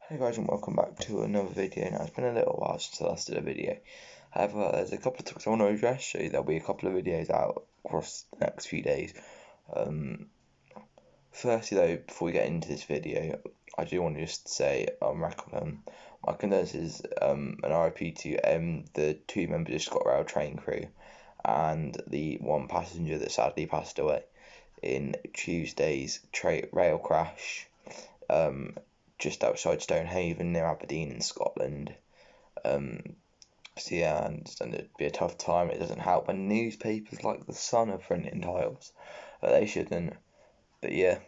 Hey guys, and welcome back to another video. Now, it's been a little while since I last did a video. However, there's a couple of topics I want to address, so there'll be a couple of videos out across the next few days. Firstly though, before we get into this video, I do want to just say my condolences and RIP to the two members of ScotRail train crew and the one passenger that sadly passed away in Tuesday's rail crash just outside Stonehaven near Aberdeen in Scotland. So yeah, I understand it'd be a tough time. It doesn't help when newspapers like The Sun are printing titles, but they shouldn't. But yeah,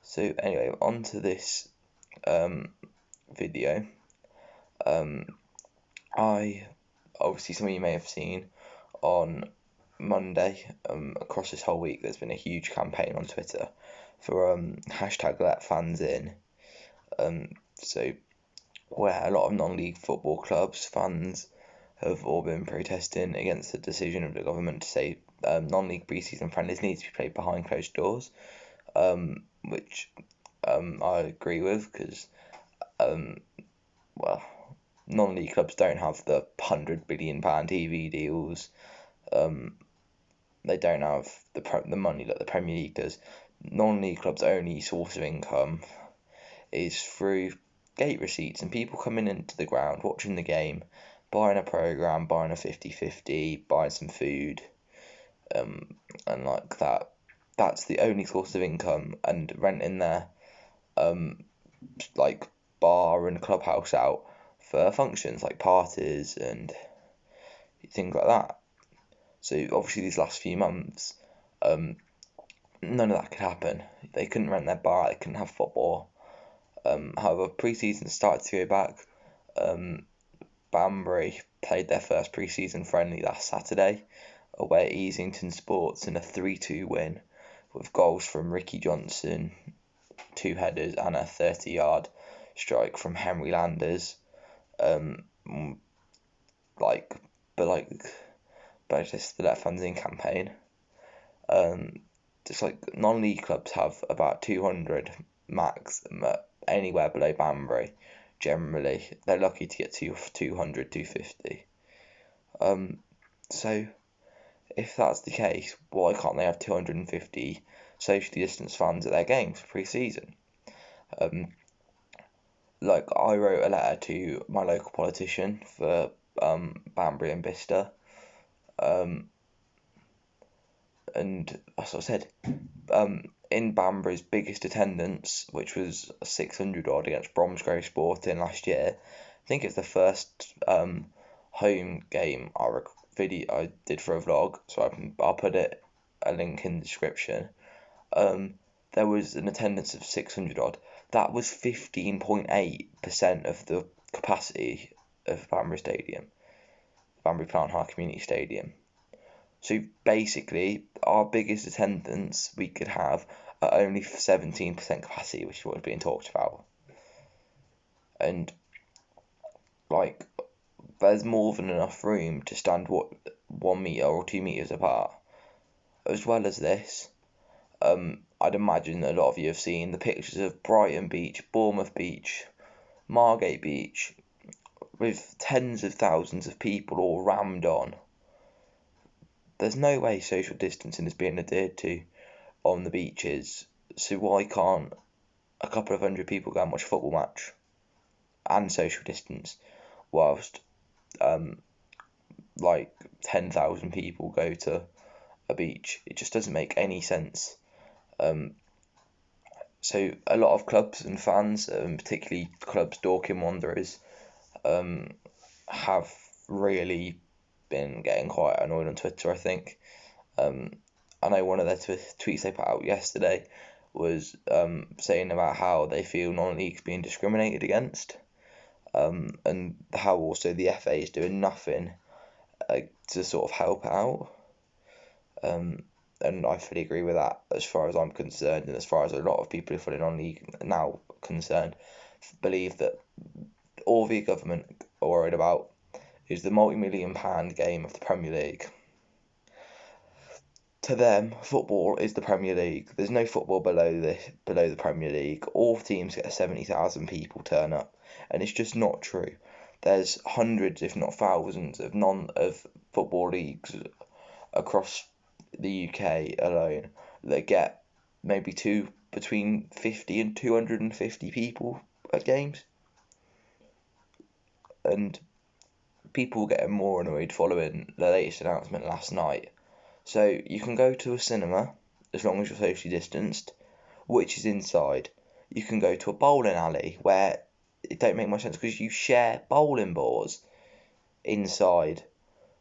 so anyway, on to this video. I obviously some of you may have seen on Monday, across this whole week, there's been a huge campaign on Twitter for hashtag Let Fans In. So where a lot of non-league football clubs fans have all been protesting against the decision of the government to say non-league pre-season friendlies need to be played behind closed doors, which I agree with because well, non-league clubs don't have the £100 billion TV deals. They don't have the money that the Premier League does. Non-league clubs' only source of income is through gate receipts and people coming into the ground, watching the game, buying a programme, buying a 50/50, buying some food, and like that. That's the only source of income, and renting their like bar and clubhouse out for functions like parties and things like that. So obviously these last few months, none of that could happen. They couldn't rent their bar, they couldn't have football. However, pre-season started to go back. Banbury played their first pre-season friendly last Saturday away at Easington Sports in a 3-2 win with goals from Ricky Johnson, 2 headers and a 30-yard strike from Henry Landers. But just the Let Fans In campaign. Just like non-league clubs have about 200 max, anywhere below Banbury. Generally, they're lucky to get to 200, 250. So if that's the case, why can't they have 250 socially distanced fans at their games for pre-season? Like I wrote a letter to my local politician for Banbury and Bicester, and as I said, in Banbury's biggest attendance, which was 600 odd against Bromsgrove Sporting last year, I think it's the first home game I did for a vlog, so I'll put a link in the description. There was an attendance of 600 odd. That was 15.8% of the capacity of Banbury Stadium, Banbury Plant Hire Community Stadium. So basically, our biggest attendance we could have at only 17% capacity, which is what was being talked about. And like, there's more than enough room to stand 1 metre or 2 metres apart. As well as this, I'd imagine a lot of you have seen the pictures of Brighton Beach, Bournemouth Beach, Margate Beach, with tens of thousands of people all rammed on. There's no way social distancing is being adhered to on the beaches, so why can't a couple of hundred people go and watch a football match and social distance whilst like 10,000 people go to a beach? It just doesn't make any sense. So a lot of clubs and fans, particularly clubs Dorking Wanderers, have really been getting quite annoyed on Twitter, I think. I know one of their tweets they put out yesterday was saying about how they feel non-leagues being discriminated against, and how also the FA is doing nothing to sort of help out. And I fully agree with that as far as I'm concerned, and as far as a lot of people who are non-league now concerned, believe that all the government are worried about is the multi-million-pound game of the Premier League. To them, football is the Premier League. There's no football below the Premier League. All teams get 70,000 people turn up, and it's just not true. There's hundreds, if not thousands, of football leagues across the UK alone that get maybe between 50 and 250 people at games, and people were getting more annoyed following the latest announcement last night. So you can go to a cinema as long as you're socially distanced, which is inside. You can go to a bowling alley where it don't make much sense because you share bowling balls inside.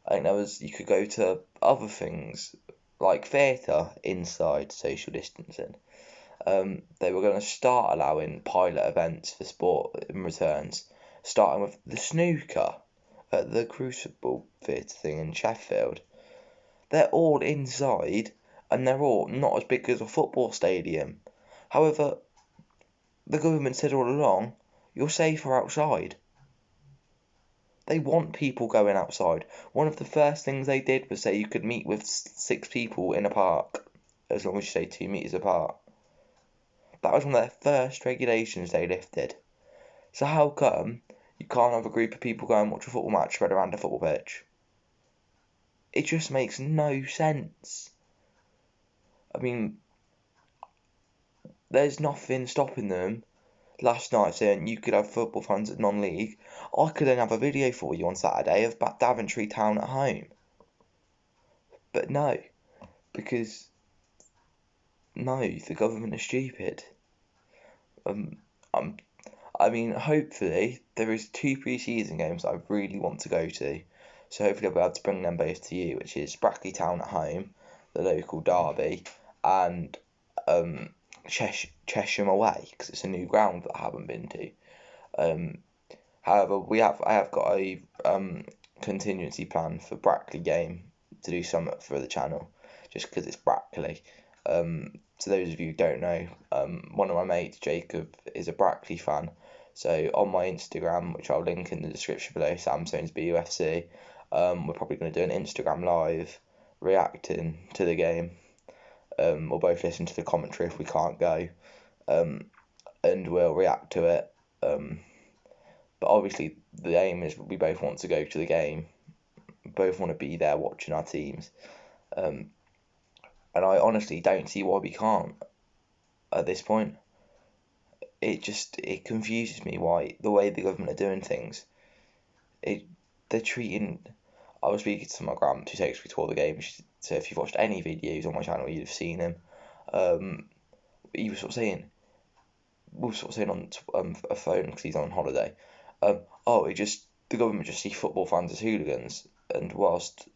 I think you could go to other things like theatre inside social distancing. They were going to start allowing pilot events for sport in returns, starting with the snooker at the Crucible Theatre thing in Sheffield. They're all inside, and they're all not as big as a football stadium. However, the government said all along, you're safer outside. They want people going outside. One of the first things they did was say you could meet with 6 people in a park, as long as you stay 2 metres apart. That was one of their first regulations they lifted. So how come you can't have a group of people go and watch a football match spread around a football pitch? It just makes no sense. I mean, there's nothing stopping them last night saying you could have football fans at non-league. I could then have a video for you on Saturday of Daventry Town at home. But no, because no, the government is stupid. I mean, hopefully there is 2 pre-season games that I really want to go to. So hopefully I'll be able to bring them both to you, which is Brackley Town at home, the local derby, and Chesham away, because it's a new ground that I haven't been to. However, I have got a contingency plan for Brackley game to do something for the channel, just because it's Brackley. To those of you who don't know, one of my mates, Jacob, is a Brackley fan. So on my Instagram, which I'll link in the description below, Sam Stones BUFC, we're probably going to do an Instagram live reacting to the game. We'll both listen to the commentary if we can't go, and we'll react to it. But obviously the aim is we both want to go to the game, both want to be there watching our teams, and I honestly don't see why we can't at this point. It confuses me why the way the government are doing things. They're treating. I was speaking to my grand who takes me to all the games. So if you've watched any videos on my channel, you'd have seen him. He was sort of saying, we were sort of saying on a phone because he's on holiday. The government just see football fans as hooligans, and whilst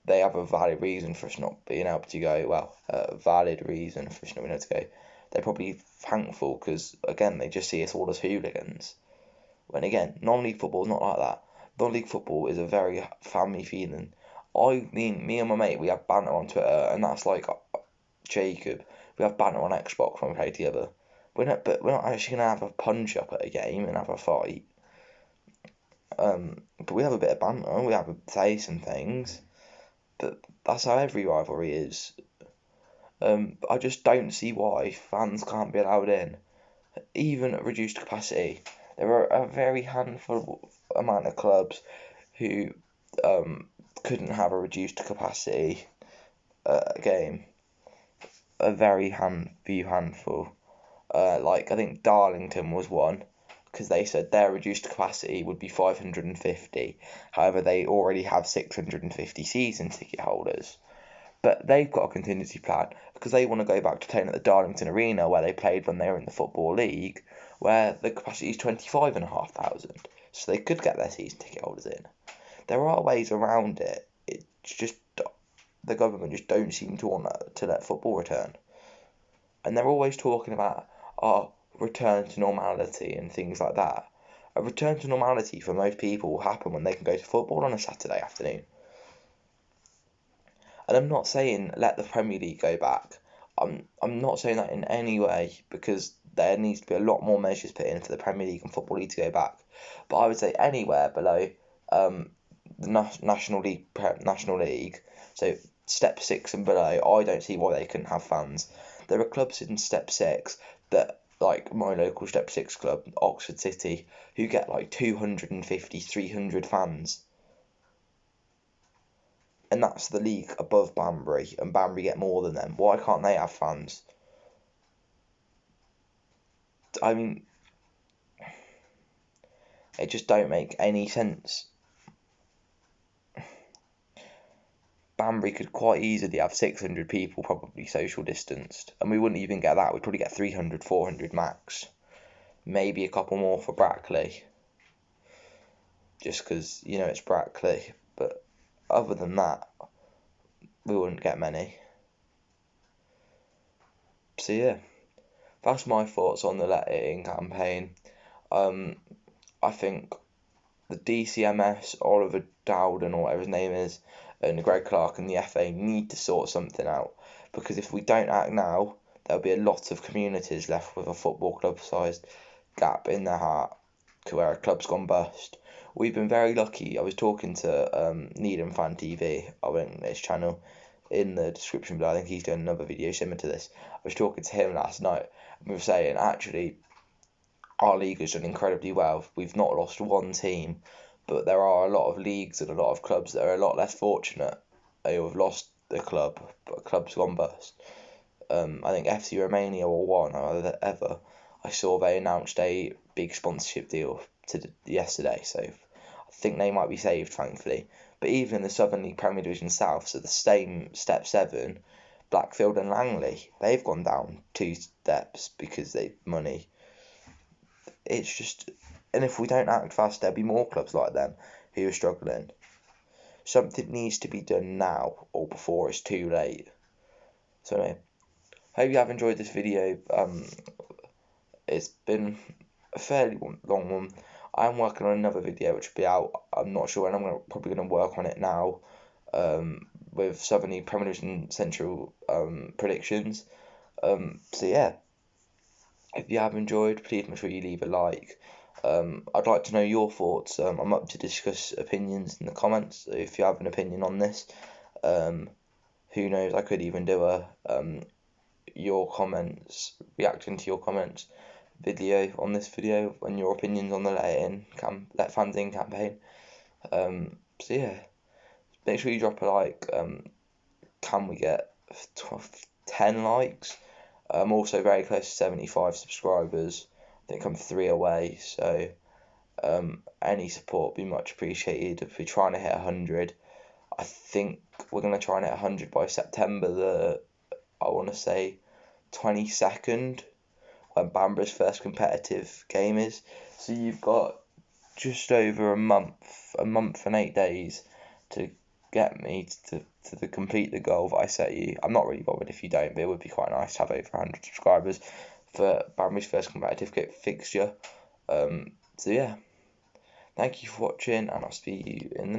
they have a valid reason for us not being able to go, they're probably thankful because, again, they just see us all as hooligans. When, again, non-league football is not like that. Non-league football is a very family feeling. I mean, me and my mate, we have banter on Twitter, and that's like Jacob. We have banter on Xbox when we play together. We're not actually going to have a punch-up at a game and have a fight. But we have a bit of banter, we have a say some things. But that's how every rivalry is. I just don't see why fans can't be allowed in, even at reduced capacity. There are a very handful amount of clubs who couldn't have a reduced capacity game. A very handful. Like I think Darlington was one, because they said their reduced capacity would be 550. However, they already have 650 season ticket holders. But they've got a contingency plan because they want to go back to playing at the Darlington Arena where they played when they were in the Football League, where the capacity is 25,500. So they could get their season ticket holders in. There are ways around it. It's just the government just don't seem to want to let football return. And they're always talking about return to normality and things like that. A return to normality for most people will happen when they can go to football on a Saturday afternoon. And I'm not saying let the Premier League go back. I'm not saying that in any way, because there needs to be a lot more measures put in for the Premier League and Football League to go back. But I would say anywhere below the National League, so step 6 and below, I don't see why they couldn't have fans. There are clubs in step 6 that, like my local step 6 club, Oxford City, who get like 250, 300 fans. And that's the league above Banbury, and Banbury get more than them. Why can't they have fans? I mean, it just don't make any sense. Banbury could quite easily have 600 people probably social distanced, and we wouldn't even get that. We'd probably get 300, 400 max. Maybe a couple more for Brackley, just because, you know, it's Brackley. But other than that, we wouldn't get many. So yeah, that's my thoughts on the Let It In campaign. I think the DCMS, Oliver Dowden, or whatever his name is, and Greg Clark and the FA need to sort something out, because if we don't act now, there'll be a lot of communities left with a football club-sized gap in their heart to where a club's gone bust. We've been very lucky. I was talking to Needham Fan TV, I went on his channel, in the description below. I think he's doing another video similar to this. I was talking to him last night, and we were saying, actually, our league has done incredibly well. We've not lost one team, but there are a lot of leagues and a lot of clubs that are a lot less fortunate who have lost the club, but clubs gone bust. I think FC Romania were one ever. I saw they announced a big sponsorship deal yesterday, so I think they might be saved, thankfully. But even in the Southern League Premier Division South, so the same step 7, Blackfield and Langley, they've gone down 2 steps because they've money. It's just, and if we don't act fast, there'll be more clubs like them who are struggling. Something needs to be done now or before it's too late. So anyway, hope you have enjoyed this video. It's been a fairly long one. I'm working on another video which will be out. I'm not sure when. I'm probably going to work on it now, with Southern League Premier Division Central predictions. So yeah, if you have enjoyed, please make sure you leave a like. I'd like to know your thoughts. I'm up to discuss opinions in the comments. If you have an opinion on this, who knows? I could even do a your comments, reacting to your comments video on this video, and your opinions on the Let Fans In campaign. So yeah, make sure you drop a like. Can we get 10 likes? I'm also very close to 75 subscribers. I think I'm 3 away, so any support would be much appreciated. If we're trying to hit 100, I think we're going to try and hit 100 by September I want to say 22nd, when Banbury's first competitive game is. So you've got just over a month and 8 days to get me to complete the goal that I set you. I'm not really bothered if you don't, but it would be quite nice to have over 100 subscribers for Banbury's first competitive fixture. So yeah, thank you for watching, and I'll see you in the next